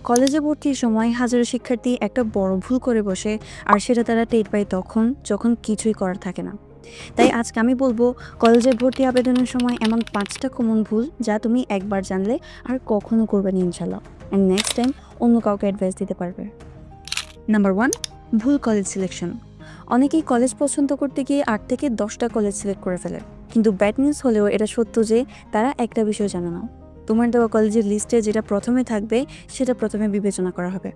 কলেজে ভর্তির সময় হাজারো শিক্ষার্থী একটা বড় ভুল করে বসে, আর সেটা তারা টের পায় তখন যখন কিছুই করার থাকে না। তাই আজকে আমি বলবো কলেজে ভর্তি আবেদনের সময় এমন 5টা কমন ভুল যা তুমি একবার জানলে আর কখনো করবে না ইনশাল্লাহ, অ্যান্ড নেক্সট টাইম অন্য কাউকে অ্যাডভাইস দিতে পারবে। নাম্বার 1, ভুল কলেজ সিলেকশন। অনেকেই কলেজ পছন্দ করতে গিয়ে 8 থেকে 10টা কলেজ সিলেক্ট করে ফেলে, কিন্তু ব্যাড নিউজ হলেও এটা সত্য যে তারা একটা বিষয় জানে না, তোমার দেওয়া কলেজের লিস্টে যেটা প্রথমে থাকবে সেটা প্রথমে বিবেচনা করা হবে।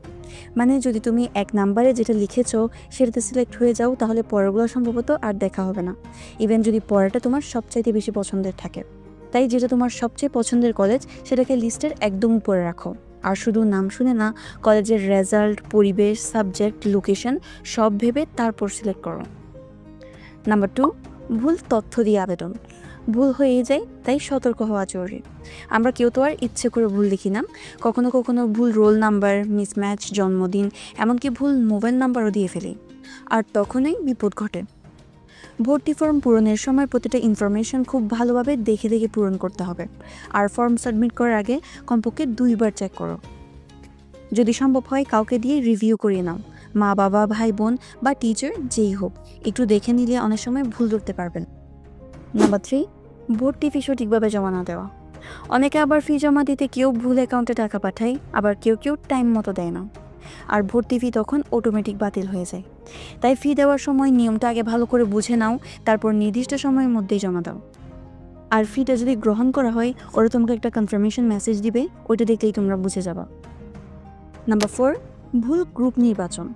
মানে যদি তুমি 1 নাম্বারে যেটা লিখেছো সেটাতে সিলেক্ট হয়ে যাও, তাহলে পরেরগুলো সম্ভবত আর দেখা হবে না, ইভেন যদি পরেরটা তোমার সবচাইতে বেশি পছন্দের থাকে। তাই যেটা তোমার সবচেয়ে পছন্দের কলেজ সেটাকে লিস্টের একদম উপরে রাখো। আর শুধু নাম শুনে না, কলেজের রেজাল্ট, পরিবেশ, সাবজেক্ট, লোকেশন সব ভেবে তারপর সিলেক্ট করো। নাম্বার 2, ভুল তথ্য দিয়ে আবেদন। ভুল হয়েই যায়, তাই সতর্ক হওয়া জরুরি। আমরা কেউ তো আর ইচ্ছে করে ভুল লিখি না, কখনো কখনো ভুল রোল নাম্বার, মিসম্যাচ জন্মদিন, এমনকি ভুল মোবাইল নাম্বারও দিয়ে ফেলি, আর তখনই বিপদ ঘটে। ভর্তি ফর্ম পূরণের সময় প্রতিটা ইনফরমেশন খুব ভালোভাবে দেখে দেখে পূরণ করতে হবে, আর ফর্ম সাবমিট করার আগে কমপক্ষে 2বার চেক করো। যদি সম্ভব হয় কাউকে দিয়ে রিভিউ করিয়ে নাও, মা বাবা, ভাই বোন বা টিচার যেই হোক, একটু দেখে নিলে অনেক সময় ভুল ধরতে পারবেন। নাম্বার 3, ভর্তি ফি সঠিকভাবে জমা না দেওয়া। অনেকে আবার ফি জমা দিতে কেউ ভুল অ্যাকাউন্টে টাকা পাঠায়, আবার কেউ কেউ টাইম মতো দেয় না, আর ভর্তি ফি তখন অটোমেটিক বাতিল হয়ে যায়। তাই ফি দেওয়ার সময় নিয়মটা আগে ভালো করে বুঝে নাও, তারপর নির্দিষ্ট সময়ের মধ্যেই জমা দাও। আর ফিটা যদি গ্রহণ করা হয়, ওরা তোমাকে একটা কনফার্মেশন মেসেজ দিবে, ওইটা দেখলেই তোমরা বুঝে যাবা। নাম্বার 4, ভুল গ্রুপ নির্বাচন।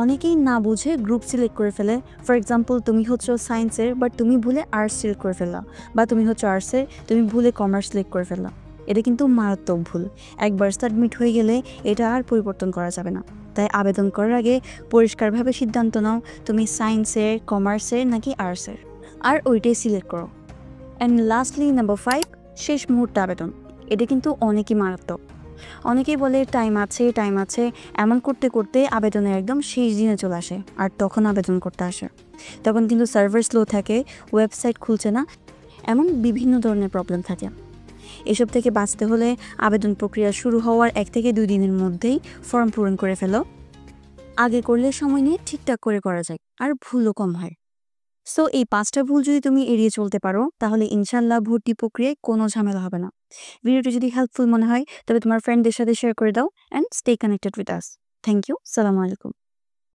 অনেকেই না বুঝে গ্রুপ সিলেক্ট করে ফেলে। ফর এক্সাম্পল, তুমি হচ্ছে সায়েন্সের বাট তুমি ভুলে আর্টস সিলেক্ট করে ফেললা, বা তুমি হচ্ছে আর্টসের, তুমি ভুলে কমার্স সিলেক্ট করে ফেললা। এটা কিন্তু মারাত্মক ভুল। একবার সাবমিট হয়ে গেলে এটা আর পরিবর্তন করা যাবে না। তাই আবেদন করার আগে পরিষ্কারভাবে সিদ্ধান্ত নাও তুমি সায়েন্সের, কমার্সের নাকি আর্টসের, আর ওইটাই সিলেক্ট করো। অ্যান্ড লাস্টলি নাম্বার 5, শেষ মুহূর্তে আবেদন। এটা কিন্তু অনেকই মারাত্মক। অনেকেই বলে টাইম আছে টাইম আছে, এমন করতে করতে আবেদনের একদম শেষ দিনে চলে আসে, আর তখন আবেদন করতে আসে। তখন কিন্তু সার্ভার স্লো থাকে, ওয়েবসাইট খুলছে না, এমন বিভিন্ন ধরনের প্রবলেম থাকে। এসব থেকে বাঁচতে হলে আবেদন প্রক্রিয়া শুরু হওয়ার 1 থেকে 2 দিনের মধ্যেই ফর্ম পূরণ করে ফেলো। আগে করলে সময় নিয়ে ঠিকঠাক করে করা যায়, আর ভুলও কম হয়। সো এই 5টা ভুল যদি তুমি এড়িয়ে চলতে পারো, তাহলে ইনশাল্লাহ ভর্তি প্রক্রিয়ায় কোনো ঝামেলা হবে না। ভিডিওটি যদি হেল্পফুল মনে হয় তবে তোমার ফ্রেন্ডদের সাথে শেয়ার করে দাও, and stay connected with us. Thank you. সালামু আলাইকুম।